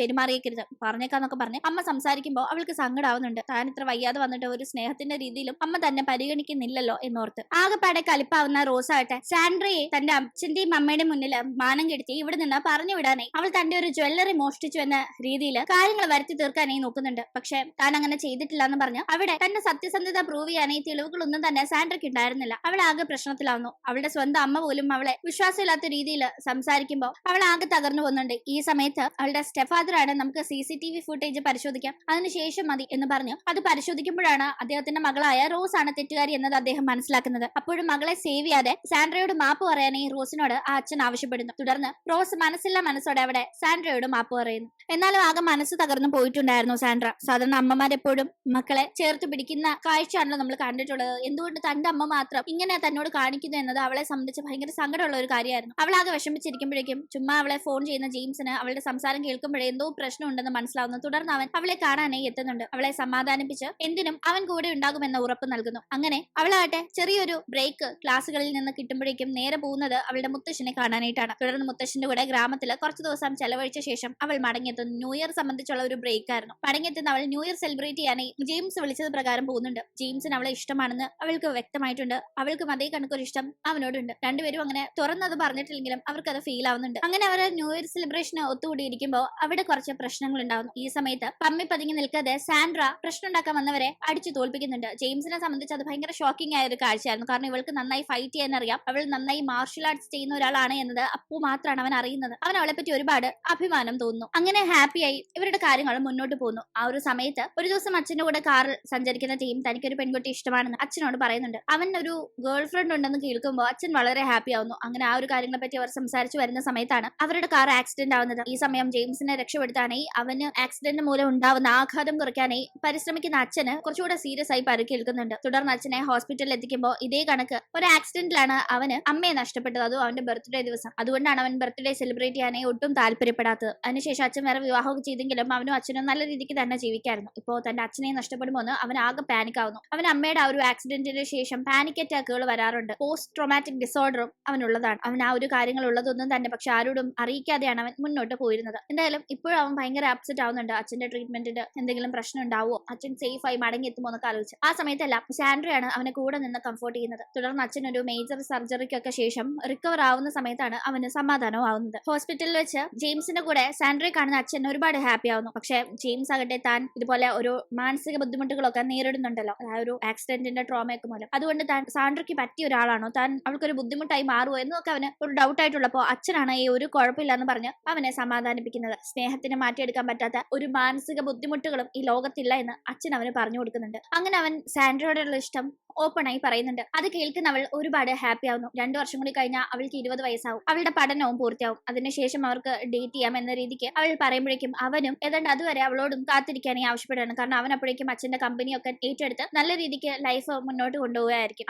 പെരുമാറിയേക്കരുത് പറഞ്ഞേക്കാന്നൊക്കെ പറഞ്ഞ് അമ്മ സംസാരിക്കുമ്പോൾ അവൾക്ക് സങ്കടാവുന്നുണ്ട്. താൻ ഇത്ര വയ്യാതെ വന്നിട്ട് ഒരു സ്നേഹത്തിന്റെ രീതിയിലും അമ്മ തന്നെ പരിഗണിക്കുന്നില്ലല്ലോ എന്നോർത്ത്. ആകെപ്പാടെ കലിപ്പാവുന്ന റോസാകട്ടെ സാൻഡ്രയെ തന്റെ അച്ഛന്റെയും അമ്മയുടെയും മുന്നിൽ മാനം കെടുത്തി ഇവിടെ നിന്ന് പറഞ്ഞു വിടാനായി അവൾ തന്റെ ഒരു ജ്വല്ലറി മോഷ്ടിച്ചു എന്ന രീതിയിൽ കാര്യങ്ങൾ വരുത്തി തീർക്കാനായി നോക്കുന്നുണ്ട്. പക്ഷെ താൻ അങ്ങനെ ചെയ്തിട്ടില്ല എന്ന് പറഞ്ഞ് അവിടെ തന്റെ സത്യസന്ധത പ്രൂവ് ചെയ്യാനായി തെളിവുകളൊന്നും തന്നെ സാൻഡ്രയ്ക്ക് ഉണ്ടായിരുന്നില്ല. അവൾ ആകെ പ്രശ്നത്തിലാവുന്നു. അവളുടെ സ്വന്തം അമ്മ പോലും അവളെ വിശ്വാസമില്ലാത്ത രീതിയിൽ സംസാരിക്കുമ്പോൾ അവൾ ആകെ തകർന്നു പോകുന്നുണ്ട്. ഈ സമയത്ത് അവളുടെ സ്റ്റെപ്പ് ഫാദറാണ് നമുക്ക് CCTV ഫുട്ടേജ് പരിശോധിക്കാം, അതിനുശേഷം മതി എന്ന് പറഞ്ഞു അത് പരിശോധിക്കുമ്പോഴാണ് അദ്ദേഹത്തിന്റെ മകളായ റോസ് ആണ് തെറ്റുകാരി എന്നത് അദ്ദേഹം മനസ്സിലാക്കുന്നത്. അപ്പോഴും മകളെ സേവ് ചെയ്യാതെ സാൻഡ്രയോട് മാപ്പ് പറയാനായി റോസിനോട് ആ അച്ഛൻ ആവശ്യപ്പെടുന്നു. തുടർന്ന് റോസ് മനസ്സില്ല മനസ്സോടെ അവിടെ സാൻഡ്രയോട് മാപ്പ് പറയുന്നു. എന്നാലും ആകെ മനസ്സ് തകർന്നു പോയിട്ടുണ്ടായിരുന്നു സാൻഡ്ര. സാധാരണ അമ്മമാരെപ്പോഴും മക്കളെ ചേർത്ത് പിടിക്കുന്ന കാഴ്ചയാണല്ലോ നമ്മൾ കണ്ടിട്ടുള്ളത്. എന്തുകൊണ്ട് തന്റെ അമ്മ മാത്രം ഇങ്ങനെ തന്നോട് കാണിക്കുന്നു എന്നത് അവളെ സംബന്ധിച്ച് ഭയങ്കര സങ്കടമുള്ള ഒരു കാര്യമായിരുന്നു. അവൾ ആകെ വിഷമിച്ചിരിക്കുമ്പോഴേക്കും ചുമ്മാ അവളെ ഫോൺ ചെയ്യുന്ന ജെയിംസിന് അവളുടെ സംസാരം കേൾക്കുമ്പോഴേ എന്തോ പ്രശ്നം ഉണ്ടെന്ന് മനസ്സിലാവുന്നു. തുടർന്ന് അവൻ അവളെ കാണാനായി എത്തുന്നുണ്ട്. അവളെ സമാധാനിപ്പിച്ച് എന്തിനും അവൻ കൂടെ ഉണ്ടാകുമെന്ന ഉറപ്പ് നൽകുന്നു. അങ്ങനെ അവളാകട്ടെ ചെറിയൊരു ബ്രേക്ക് ക്ലാസ്സുകളിൽ നിന്ന് കിട്ടുമ്പോഴേക്കും നേരെ പോകുന്നത് അവളുടെ മുത്തശ്ശനെ കാണാനായിട്ടാണ്. തുടർന്ന് മുത്തശ്ശന്റെ കൂടെ ഗ്രാമത്തിൽ കുറച്ചു ദിവസം ചെലവഴിച്ച ശേഷം അവൾ മടങ്ങിയെത്തുന്നു. ന്യൂ ഇയർ സംബന്ധിച്ചുള്ള ഒരു ബ്രേക്ക് ആയിരുന്നു. മടങ്ങിയെത്തുന്ന അവൾ ന്യൂ ഇയർ സെലിബ്രേറ്റ് ചെയ്യാനായി ജെയിംസ് വിളിച്ചത് പ്രകാരം പോകുന്നുണ്ട്. ജെയിംസിന് അവളെ ഇഷ്ടമാണെന്ന് അവൾക്ക് വ്യക്തമായിട്ടുണ്ട്. അവൾക്കും അതേ കണക്കൊരു ഇഷ്ടം അവനോടുണ്ട്. രണ്ടുപേരും അങ്ങനെ തുറന്നത് പറഞ്ഞിട്ടില്ലെങ്കിലും അവർക്ക് അത് ഫീൽ ആവുന്നുണ്ട്. അങ്ങനെ അവർ ന്യൂ ഇയർ സെലിബ്രേഷന് ഒത്തുകൂടിയിരിക്കുമ്പോൾ അവിടെ കുറച്ച് പ്രശ്നങ്ങൾ ഉണ്ടാവുന്നു. ഈ സമയത്ത് പമ്മി പതുങ്ങി നിൽക്കാതെ സാൻഡ്ര പ്രശ്നം ഉണ്ടാക്കാൻ വന്നവരെ അടിച്ചു തോൽപ്പിക്കുന്നുണ്ട്. ജെയിംസിനെ സംബന്ധിച്ച് അത് ഭയങ്കര ഷോക്കിംഗ് ആയ ഒരു കാഴ്ചയായിരുന്നു. കാരണം ഇവൾക്ക് നന്നായി ഫൈറ്റ് ചെയ്യാൻ അറിയാം, അവൾ നന്നായി മാർഷൽ ആർട്സ് ചെയ്യുന്ന ഒരാളാണ് എന്നത് അപ്പോൾ മാത്രമാണ് അവൻ അറിയുന്നത്. അവൻ അവളെ പറ്റി ഒരുപാട് അഭിമാനം തോന്നുന്നു. അങ്ങനെ ഹാപ്പിയായി ഇവരുടെ കാര്യങ്ങൾ മുന്നോട്ട് പോകുന്നു. ആ ഒരു സമയത്ത് ഒരു ദിവസം അച്ഛന്റെ കൂടെ കാറിൽ സഞ്ചരിക്കുന്ന ടീം തനിക്കൊരു പെൺകുട്ടി ഇഷ്ടമാണെന്ന് അച്ഛനോട് പറയുന്നുണ്ട്. അവൻ ഒരു ഗേൾ ഫ്രണ്ട് ഉണ്ടെന്ന് കേൾക്കുമ്പോൾ അച്ഛൻ വളരെ ഹാപ്പി ആവുന്നു. അങ്ങനെ ആ ഒരു കാര്യങ്ങളെ പറ്റി അവർ സംസാരിച്ചു വരുന്ന സമയത്താണ് അവരുടെ കാർ ആക്സിഡന്റ് ആവുന്നത്. ഈ സമയം ജെയിംസിനെ രക്ഷപ്പെടുത്താനായി അവന് ആക്സിഡന്റ് മൂലം ഉണ്ടാവുന്ന ആഘാതം കുറയ്ക്കാനായി പരിശ്രമിക്കുന്ന അച്ഛന് കുറച്ചുകൂടെ സീരിയസ് ആയി പരിക്കേൽക്കുന്നുണ്ട്. തുടർന്ന് അച്ഛനെ ഹോസ്പിറ്റലിൽ എത്തിക്കുമ്പോൾ ഇതേ കണക്ക് ഒരു ആക്സിഡന്റിലാണ് അവന് അമ്മയെ നഷ്ടപ്പെട്ടത്. അതും അവന്റെ ബർത്ത്ഡേ ദിവസം. അതുകൊണ്ടാണ് അവൻ ബർത്ത്ഡേ സെലിബ്രേറ്റ് ചെയ്യാനായി ഒട്ടും താല്പര്യപ്പെടാത്തത്. അതിനുശേഷം അച്ഛൻ വേറെ വിവാഹമൊക്കെ ചെയ്തെങ്കിലും അവനും അച്ഛനും നല്ല രീതിക്ക് തന്നെ ജീവിക്കായിരുന്നു. ഇപ്പോൾ തന്റെ അച്ഛനെ നഷ്ടപ്പെടുമ്പോൾ അവൻ ആകെ പാനിക് ആവുന്നു. അവൻ അമ്മയുടെ ആ ഒരു ആക്സിഡന്റിന് ശേഷം പാനിക് അറ്റാക്കുകൾ വരാറുണ്ട്. പോസ്റ്റ് ട്രോമാറ്റിക് ഡിസോർഡറും അവനുള്ളതാണ്. അവൻ ആ ഒരു കാര്യങ്ങൾ ഉള്ളതൊന്നും തന്നെ പക്ഷെ ആരോടും അറിയിക്കാതെയാണ് അവൻ മുന്നോട്ട് പോയിരുന്നത്. എന്തായാലും ഇപ്പോഴും അവൻ ഭയങ്കര അപ്സെറ്റ് ആവുന്നുണ്ട്. അച്ഛന്റെ ട്രീറ്റ്മെന്റിന് എന്തെങ്കിലും പ്രശ്നം ഉണ്ടാവുമോ, അച്ഛൻ സേഫ് ആയി മടങ്ങി എത്തുമോ എന്നൊക്കെ ആലോചിച്ച്. ആ സമയത്തെല്ലാം സാൻഡ്രയാണ് അവനെ കൂടെ നിന്ന് കംഫോർട്ട് ചെയ്യുന്നത്. തുടർന്ന് അച്ഛൻ ഒരു മേജർ സർജറിക്കൊക്കെ ശേഷം റിക്കവർ ആവുന്ന സമയത്താണ് അവന് സമാധാനം ആവുന്നത്. ഹോസ്പിറ്റലിൽ വെച്ച് ജെയിംസിന്റെ കൂടെ സാൻഡ്രയെ കാണുന്ന അച്ഛൻ ഒരുപാട് ഹാപ്പി ആവുന്നു. പക്ഷെ ജെയിംസ് ആകട്ടെ താൻ ഇതുപോലെ ഒരു മാനസിക ബുദ്ധിമുട്ടുകളൊക്കെ നേരിടുന്നുണ്ടല്ലോ, ആ ഒരു ആക്സിഡന്റിന്റെ ട്രോമയൊക്കെ മൂലം. അതുകൊണ്ട് താൻ സാൻഡ്രയ്ക്ക് പറ്റിയ ഒരാളാണോ, താൻ അവൾക്കൊരു ബുദ്ധിമുട്ടായി മാറുമോ എന്നൊക്കെ അവന് ഒരു ഡൗട്ട് ആയിട്ടുള്ളപ്പോൾ അച്ഛനാണ് ഈ ഒരു കുഴപ്പമില്ല എന്ന് പറഞ്ഞ് അവനെ സമാധാനിപ്പിക്കുന്നത്. സ്നേഹത്തിന് മാറ്റിയെടുക്കാൻ പറ്റാത്ത ഒരു മാനസിക ബുദ്ധിമുട്ടുകളും ഈ ലോകത്തില്ല എന്ന് അച്ഛൻ അവന് പറഞ്ഞു കൊടുക്കുന്നുണ്ട്. അങ്ങനെ അവൻ സാൻഡ്രയോടുള്ള ഇഷ്ടം ഓപ്പൺ ആയി പറയുന്നുണ്ട്. അത് കേൾക്കുന്ന അവൾ ഒരുപാട് ഹാപ്പി ആവുന്നു. 2 വർഷം കൂടി കഴിഞ്ഞാൽ അവൾക്ക് 20 വയസ്സാവും. അവളുടെ പഠനവും പൂർത്തിയാവും. അതിനുശേഷം അവർക്ക് ഡേറ്റ് ചെയ്യാം എന്ന രീതിക്ക് അവൾ പറയുമ്പോഴേക്കും അവനും ഏതാണ്ട് അതുവരെ അവളോടും കാത്തിരിക്കാനേ ആവശ്യപ്പെടുകയാണ്. കാരണം അവൻ അപ്പോഴേക്കും അച്ഛന്റെ കമ്പനിയൊക്കെ ഏറ്റെടുത്ത് നല്ല രീതിക്ക് ലൈഫ് മുന്നോട്ട് കൊണ്ടുപോവുകയായിരിക്കും.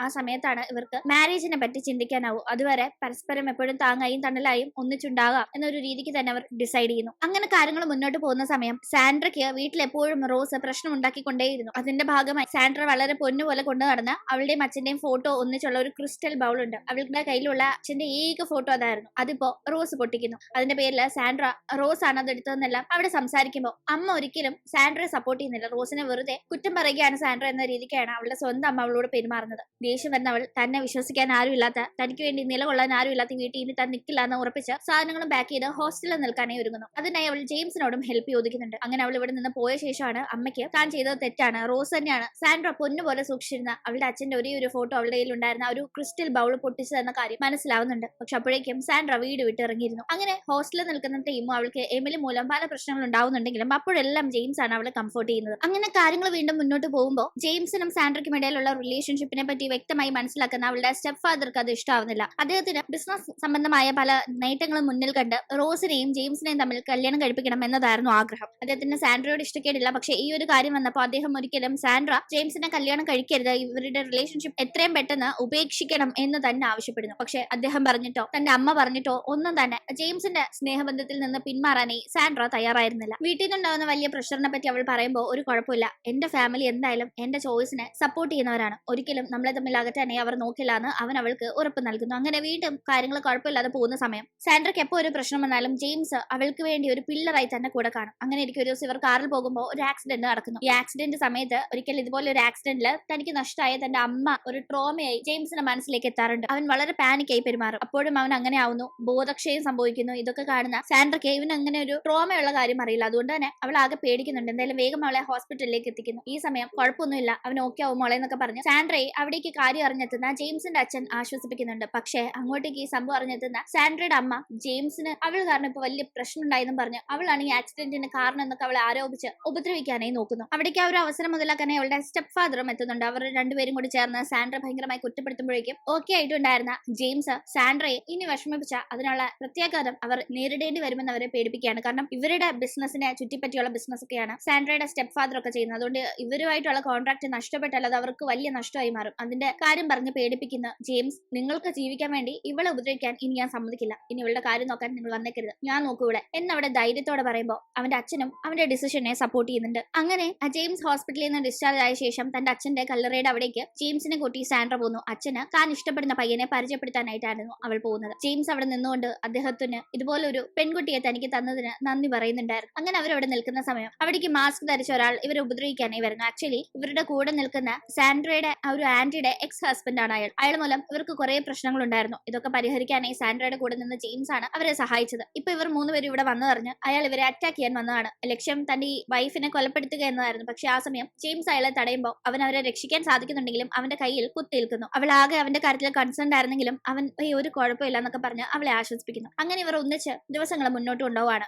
ആ സമയത്താണ് ഇവർക്ക് മാരേജിനെ പറ്റി ചിന്തിക്കാനാവും. അതുവരെ പരസ്പരം എപ്പോഴും താങ്ങായും തണലായും ഒന്നിച്ചുണ്ടാകാം എന്നൊരു രീതിക്ക് തന്നെ അവർ ഡിസൈഡ് ചെയ്യുന്നു. അങ്ങനെ കാര്യങ്ങൾ മുന്നോട്ട് പോകുന്ന സമയം സാൻഡ്രയ്ക്ക് വീട്ടിൽ എപ്പോഴും റോസ് പ്രശ്നം ഉണ്ടാക്കിക്കൊണ്ടേയിരുന്നു. അതിന്റെ ഭാഗമായി സാൻഡ്ര വളരെ പൊന്നുപോലെ കൊണ്ടു നടന്ന അവളുടെയും അച്ഛന്റെയും ഫോട്ടോ ഒന്നിച്ചുള്ള ഒരു ക്രിസ്റ്റൽ ബൗൾ ഉണ്ട്. അവളുടെ കയ്യിലുള്ള അച്ഛന്റെ ഏക ഫോട്ടോ അതായിരുന്നു. അതിപ്പോ റോസ് പൊട്ടിക്കുന്നു. അതിന്റെ പേരിൽ സാൻഡ്ര റോസ് ആണ് അത് എടുത്തതെന്നെല്ലാം അവിടെ സംസാരിക്കുമ്പോൾ അമ്മ ഒരിക്കലും സാൻഡ്രയെ സപ്പോർട്ട് ചെയ്യുന്നില്ല. റോസിനെ വെറുതെ കുറ്റം പറയുകയാണ് സാൻഡ്ര എന്ന രീതിക്കാണ് അവളുടെ സ്വന്തം അമ്മ അവളോട് പെരുമാറുന്നത്. ദേഷ്യം വരുന്ന അവൾ തന്നെ വിശ്വസിക്കാൻ ആരുമില്ലാത്ത, തനിക്ക് വേണ്ടി നിലകൊള്ളാൻ ആരുമില്ലാത്ത വീട്ടിൽ ഇനി താൻ നിൽക്കില്ല എന്ന് ഉറപ്പിച്ച് സാധനങ്ങളും പാക്ക് ചെയ്ത് ഹോസ്റ്റലിൽ നിൽക്കാനായി ഒരുങ്ങുന്നു. അതിനായി അവൾ ജെയിംസിനോടും ഹെൽപ്പ് ചോദിക്കുന്നുണ്ട്. അങ്ങനെ അവൾ ഇവിടെ നിന്ന് പോയ ശേഷമാണ് അമ്മയ്ക്ക് താൻ ചെയ്തത് തെറ്റാണ്, റോസ് തന്നെയാണ് സാൻഡ്ര പൊന്നുപോലെ സൂക്ഷിച്ചിരുന്ന അവളുടെ അച്ഛന്റെ ഒരേ ഒരു ഫോട്ടോ അവളുടെ കയ്യിൽ ഉണ്ടായിരുന്ന ഒരു ക്രിസ്റ്റൽ ബൗൾ പൊട്ടിച്ചതെന്ന കാര്യം മനസ്സിലാവുന്നുണ്ട്. പക്ഷെ അപ്പോഴേക്കും സാൻഡ്ര വീട് വിട്ട് ഇറങ്ങിയിരുന്നു. അങ്ങനെ ഹോസ്റ്റലിൽ നിൽക്കുന്ന ടീമും അവൾക്ക് എമിലി മൂലം പല പ്രശ്നങ്ങൾ ഉണ്ടാവുന്നുണ്ടെങ്കിലും അപ്പോഴെല്ലാം ജെയിംസ് ആണ് അവളെ കംഫോർട്ട് ചെയ്യുന്നത്. അങ്ങനെ കാര്യങ്ങൾ വീണ്ടും മുന്നോട്ട് പോകുമ്പോൾ ജെയിംസിനും സാൻഡ്രയ്ക്കും ഇടയിലുള്ള റിലേഷൻഷിപ്പിനെ പറ്റി വ്യക്തമായി മനസ്സിലാക്കുന്ന അവളുടെ സ്റ്റെപ്പ് ഫാദർക്ക് അത് ഇഷ്ടാവുന്നില്ല. അദ്ദേഹത്തിന് ബിസിനസ് സംബന്ധമായ പല നേട്ടങ്ങളും മുന്നിൽ കണ്ട് റോസിനെയും ജെയിംസിനെയും തമ്മിൽ കല്യാണം കഴിപ്പിക്കണം എന്നതായിരുന്നു ആഗ്രഹം. അദ്ദേഹത്തിന് സാൻഡ്രയോട് ഇഷ്ടക്കേടില്ല. പക്ഷെ ഈ ഒരു കാര്യം വന്നപ്പോൾ അദ്ദേഹം ഒരിക്കലും സാൻഡ്ര ജെയിംസിനെ കല്യാണം കഴിക്കരുത്, ഇവർ ഇവരുടെ റിലേഷൻഷിപ്പ് എത്രയും പെട്ടെന്ന് ഉപേക്ഷിക്കണം എന്ന് തന്നെ ആവശ്യപ്പെടുന്നു. പക്ഷെ അദ്ദേഹം പറഞ്ഞിട്ടോ തന്റെ അമ്മ പറഞ്ഞിട്ടോ ഒന്നും തന്നെ ജെയിംസിന്റെ സ്നേഹബന്ധത്തിൽ നിന്ന് പിന്മാറാനായി സാൻഡ്ര തയ്യാറായിരുന്നില്ല. വീട്ടിൽ നിന്നുണ്ടാവുന്ന വലിയ പ്രഷറിനെ പറ്റി അവൾ പറയുമ്പോൾ ഒരു കുഴപ്പമില്ല, എന്റെ ഫാമിലി എന്തായാലും എന്റെ ചോയ്സിനെ സപ്പോർട്ട് ചെയ്യുന്നവരാണ്, ഒരിക്കലും നമ്മളെ തമ്മിൽ അകറ്റാനേ അവർ നോക്കില്ല എന്ന് അവൻ അവൾക്ക് ഉറപ്പ് നൽകുന്നു. അങ്ങനെ വീണ്ടും കാര്യങ്ങൾ കുഴപ്പമില്ലാതെ പോകുന്ന സമയം സാൻഡ്രയ്ക്ക് എപ്പോ ഒരു പ്രശ്നം വന്നാലും ജെയിംസ് അവൾക്ക് വേണ്ടി ഒരു പില്ലറായി തന്നെ കൂടെ കാണും. അങ്ങനെ എനിക്ക് ഒരു ദിവസം ഇവർ കാറിൽ പോകുമ്പോൾ ഒരു ആക്സിഡന്റ് നടക്കുന്നു. ഈ ആക്സിഡന്റ് സമയത്ത് ഒരിക്കൽ ഇതുപോലെ ഒരു ആക്സിഡന്റിൽ തനിക്ക് നഷ്ടമായ തന്റെ അമ്മ ഒരു ട്രോമയായി ജെയിംസിന്റെ മനസ്സിലേക്ക് എത്താറുണ്ട്. അവൻ വളരെ പാനിക്കായി പെരുമാറും. അപ്പോഴും അവൻ അങ്ങനെ ആവുന്നു, ബോധക്ഷയം സംഭവിക്കുന്നു. ഇതൊക്കെ കാണുന്ന സാൻഡ്രയ്ക്ക് ഇവൻ അങ്ങനെ ഒരു ട്രോമയുള്ള കാര്യം അറിയില്ല. അതുകൊണ്ട് തന്നെ അവൾ ആകെ പേടിക്കുന്നുണ്ട്. എന്തായാലും വേഗം അവളെ ഹോസ്പിറ്റലിലേക്ക് എത്തിക്കുന്നു. ഈ സമയം കുഴപ്പമൊന്നുമില്ല, അവൻ ഓക്കെ ആവും മോളെ എന്നൊക്കെ പറഞ്ഞ് സാൻഡ്രയെ അവിടേക്ക് കാര്യം അറിഞ്ഞെത്തുന്ന ജെയിംസിന്റെ അച്ഛൻ ആശ്വസിപ്പിക്കുന്നുണ്ട്. പക്ഷേ അങ്ങോട്ടേക്ക് ഈ സംഭവം അറിഞ്ഞെത്തുന്ന സാൻഡ്രയുടെ അമ്മ ജെയിംസിന് അവൾ കാരണം ഇപ്പൊ വലിയ പ്രശ്നം ഉണ്ടായെന്നും പറഞ്ഞ് അവളാണ് ഈ ആക്സിഡന്റിന് കാരണം എന്നൊക്കെ അവളെ ആരോപിച്ച് ഉപദ്രവിക്കാനായി നോക്കുന്നു. അവിടേക്ക് ആ ഒരു അവസരം മുതലാക്കാനായി അവളുടെ സ്റ്റെപ്പ് ഫാദറും എത്തുന്നുണ്ട്. അവർ രണ്ടുപേരും കൂടി ചേർന്ന് സാൻഡ്ര ഭയങ്കരമായി കുറ്റപ്പെടുത്തുമ്പോഴേക്കും ഓക്കെ ആയിട്ടുണ്ടായിരുന്ന ജെയിംസ് സാൻഡ്രയെ ഇനി വിഷമിപ്പിച്ച അതിനുള്ള പ്രത്യാഘാതം അവർ നേരിടേണ്ടി വരുമെന്ന് അവരെ പേടിപ്പിക്കുകയാണ്. കാരണം ഇവരുടെ ബിസിനസിനെ ചുറ്റിപ്പറ്റിയുള്ള ബിസിനസ് ഒക്കെയാണ് സാൻഡ്രയുടെ സ്റ്റെപ്പ് ഫാദർ ഒക്കെ ചെയ്യുന്നത്. അതുകൊണ്ട് ഇവരുമായിട്ടുള്ള കോൺട്രാക്ട് നഷ്ടപ്പെട്ടാൽ അത് അവർക്ക് വലിയ നഷ്ടമായി മാറും. അതിന്റെ കാര്യം പറഞ്ഞ് പേടിപ്പിക്കുന്ന ജെയിംസ്, നിങ്ങൾക്ക് ജീവിക്കാൻ വേണ്ടി ഇവളെ ഉപദ്രവിക്കാൻ ഇനി ഞാൻ സമ്മതിക്കില്ല, ഇനി ഇവളുടെ കാര്യം നോക്കാൻ നിങ്ങൾ വന്നേക്കരുത്, ഞാൻ നോക്കൂടെ എന്നവിടെ ധൈര്യത്തോടെ പറയുമ്പോൾ അവന്റെ അച്ഛനും അവന്റെ ഡിസിഷനെ സപ്പോർട്ട് ചെയ്യുന്നുണ്ട്. അങ്ങനെ ജെയിംസ് ഹോസ്പിറ്റലിൽ നിന്ന് ഡിസ്ചാർജ് ആയ ശേഷം തന്റെ അച്ഛന്റെ കല്ലറയുടെ അവിടേക്ക് ജെയിംസിനെ കൂട്ടി സാൻഡ്ര പോകുന്നു. അച്ഛന് താൻ ഇഷ്ടപ്പെടുന്ന പയ്യനെ പരിചയപ്പെടുത്താനായിട്ടായിരുന്നു അവൾ പോകുന്നത്. ജെയിംസ് അവിടെ നിന്നുകൊണ്ട് അദ്ദേഹത്തിന് ഇതുപോലൊരു പെൺകുട്ടിയെ തനിക്ക് തന്നതിന് നന്ദി പറയുന്നുണ്ടായിരുന്നു. അങ്ങനെ അവരവിടെ നിൽക്കുന്ന സമയം അവിടേക്ക് മാസ്ക് ധരിച്ച ഒരാൾ ഇവരെ ഉപദ്രവിക്കാനായി വരുന്നു. ആക്ച്വലി ഇവരുടെ കൂടെ നിൽക്കുന്ന സാൻഡ്രയുടെ ആ ഒരു ആന്റിയുടെ എക്സ് ഹസ്ബൻഡ് ആണ് അയാൾ മൂലം ഇവർക്ക് കുറെ പ്രശ്നങ്ങൾ ഉണ്ടായിരുന്നു. ഇതൊക്കെ പരിഹരിക്കാനായി സാൻഡ്രയുടെ കൂടെ നിന്ന് ജെയിംസ് ആണ് അവരെ സഹായിച്ചത്. ഇപ്പൊ ഇവർ മൂന്നുപേരും ഇവിടെ വന്നതറിഞ്ഞ് അയാൾ ഇവരെ അറ്റാക്ക് ചെയ്യാൻ വന്നതാണ്. ലക്ഷ്യം തന്റെ ഈ വൈഫിനെ കൊലപ്പെടുത്തുക എന്നതായിരുന്നു. പക്ഷെ ആ സമയം ജെയിംസ് അയാളെ തടയുമ്പോൾ അവൻ അവരെ രക്ഷിക്കാൻ സാധിക്കുന്നുണ്ടെങ്കിലും അവന്റെ കയ്യിൽ കുത്തിയേൽക്കുന്നു. അവൾ ആകെ അവന്റെ കാര്യത്തിൽ കൺസേൺ ആയിരുന്നെങ്കിലും അവൻ ഒരു കുഴപ്പമില്ല എന്നൊക്കെ പറഞ്ഞ് അവളെ ആശ്വസിപ്പിക്കുന്നു. അങ്ങനെ ഇവർ ഒന്നിച്ച് ദിവസങ്ങൾ മുന്നോട്ട് കൊണ്ടുപോവാണ്.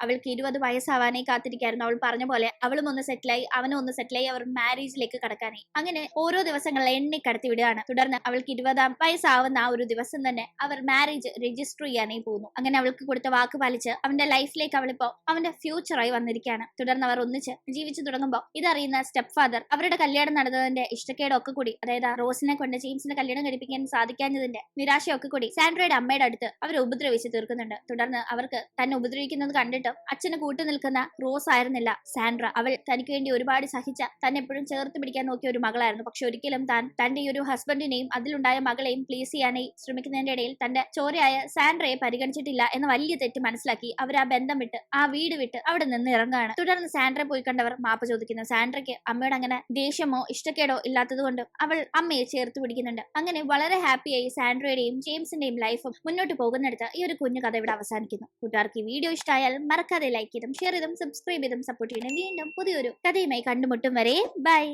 അവൾക്ക് 20 വയസ്സാവാനായി കാത്തിരിക്കായിരുന്നു. അവൾ പറഞ്ഞ പോലെ അവളും ഒന്ന് സെറ്റിലായി, അവനും ഒന്ന് സെറ്റിലായി, അവർ മാരേജിലേക്ക് കടക്കാനായി. അങ്ങനെ ഓരോ ദിവസങ്ങൾ എണ്ണി കടത്തി വിടുകയാണ്. തുടർന്ന് അവൾക്ക് 20-ാം വയസ്സാവുന്ന ആ ഒരു ദിവസം തന്നെ അവർ മാരേജ് രജിസ്റ്റർ ചെയ്യാനായി പോകുന്നു. അങ്ങനെ അവൾക്ക് കൊടുത്ത വാക്ക് പാലിച്ച് അവന്റെ ലൈഫിലേക്ക് അവളിപ്പോ അവന്റെ ഫ്യൂച്ചറായി വന്നിരിക്കുകയാണ്. തുടർന്ന് അവർ ഒന്നിച്ച് ജീവിച്ചു തുടങ്ങുമ്പോൾ ഇതറിയുന്ന സ്റ്റെപ്പ് ഫാദർ അവരുടെ കല്യാണം നടന്നതിന്റെ ഇഷ്ടക്കേടൊക്കെ കൂടി, അതായത് റോസിനെ കൊണ്ട് ജെയിംസിന്റെ കല്യാണം കഴിപ്പിക്കാൻ സാധിക്കാഞ്ഞതിന്റെ നിരാശയൊക്കെ കൂടി സാൻഡ്രയുടെ അമ്മയുടെ അടുത്ത് അവർ ഉപദ്രവിച്ച് തീർക്കുന്നുണ്ട്. തുടർന്ന് അവർക്ക് തന്നെ ഉപദ്രവിക്കുന്നത് കണ്ടിട്ട് അച്ഛന് കൂട്ടു നിൽക്കുന്ന റോസ് ആയിരുന്നില്ല സാൻഡ്ര. അവൾ തനിക്ക് വേണ്ടി ഒരുപാട് സഹിച്ച, തന്നെ എപ്പോഴും ചേർത്ത് പിടിക്കാൻ നോക്കിയ ഒരു മകളായിരുന്നു. പക്ഷെ ഒരിക്കലും തന്റെ ഈ ഒരു ഹസ്ബൻഡിനെയും അതിലുണ്ടായ മകളെയും പ്ലീസ് ചെയ്യാനായി ശ്രമിക്കുന്നതിന്റെ ഇടയിൽ തന്റെ ചോരയായ സാൻഡ്രയെ പരിഗണിച്ചിട്ടില്ല എന്ന വലിയ തെറ്റ് മനസ്സിലാക്കി അവർ ആ ബന്ധം വിട്ട്, ആ വീട് വിട്ട് അവിടെ നിന്ന് ഇറങ്ങുകയാണ്. തുടർന്ന് സാൻഡ്രയെ പോയി കണ്ടവർ മാപ്പ് ചോദിക്കുന്നു. സാൻഡ്രയ്ക്ക് അമ്മയോട് അങ്ങനെ ദേഷ്യമോ ഇഷ്ടക്കേടോ ഇല്ലാത്തത് കൊണ്ട് അവൾ അമ്മയെ ചേർത്ത് പിടിക്കുന്നുണ്ട്. അങ്ങനെ വളരെ ഹാപ്പിയായി സാൻഡ്രയുടെയും ജെയിംസിന്റെയും ലൈഫും മുന്നോട്ട് പോകുന്നിടത്ത് ഈ ഒരു കുഞ്ഞു കഥ ഇവിടെ അവസാനിക്കുന്നു. കൂട്ടുകാർക്ക് ഈ വീഡിയോ ഇഷ്ടമായാൽ മറക്കാതെ ലൈക്ക് ചെയ്തും ഷെയർ ചെയ്തും സബ്സ്ക്രൈബ് ചെയ്തും സപ്പോർട്ട് ചെയ്യണം. വീണ്ടും പുതിയൊരു കഥയുമായി കണ്ടുമുട്ടും വരെ ബൈ.